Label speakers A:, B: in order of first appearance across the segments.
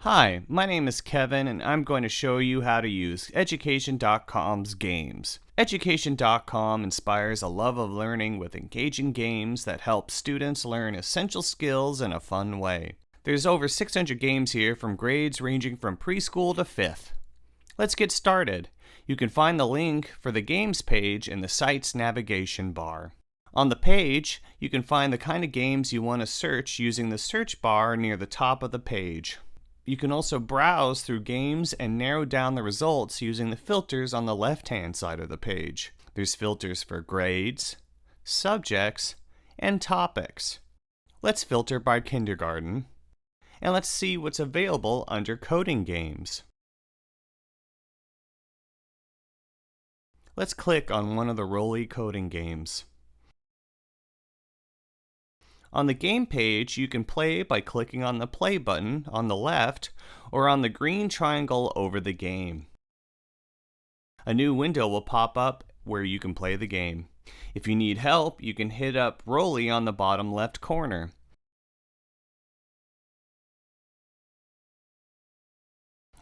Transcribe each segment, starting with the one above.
A: Hi, my name is Kevin and I'm going to show you how to use Education.com's games. Education.com inspires a love of learning with engaging games that help students learn essential skills in a fun way. There's over 600 games here from grades ranging from preschool to 5th. Let's get started. You can find the link for the games page in the site's navigation bar. On the page, you can find the kind of games you want to search using the search bar near the top of the page. You can also browse through games and narrow down the results using the filters on the left-hand side of the page. There's filters for grades, subjects, and topics. Let's filter by kindergarten, and let's see what's available under coding games. Let's click on one of the Rolly coding games. On the game page, you can play by clicking on the play button on the left or on the green triangle over the game. A new window will pop up where you can play the game. If you need help, you can hit up Rolly on the bottom left corner.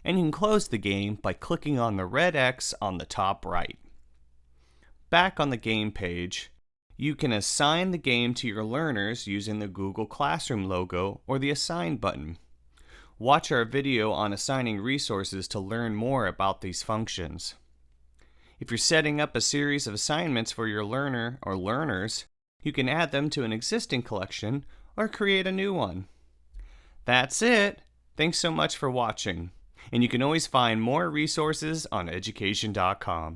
A: And you can close the game by clicking on the red X on the top right. Back on the game page, you can assign the game to your learners using the Google Classroom logo or the Assign button. Watch our video on assigning resources to learn more about these functions. If you're setting up a series of assignments for your learner or learners, you can add them to an existing collection or create a new one. That's it! Thanks so much for watching, and you can always find more resources on Education.com.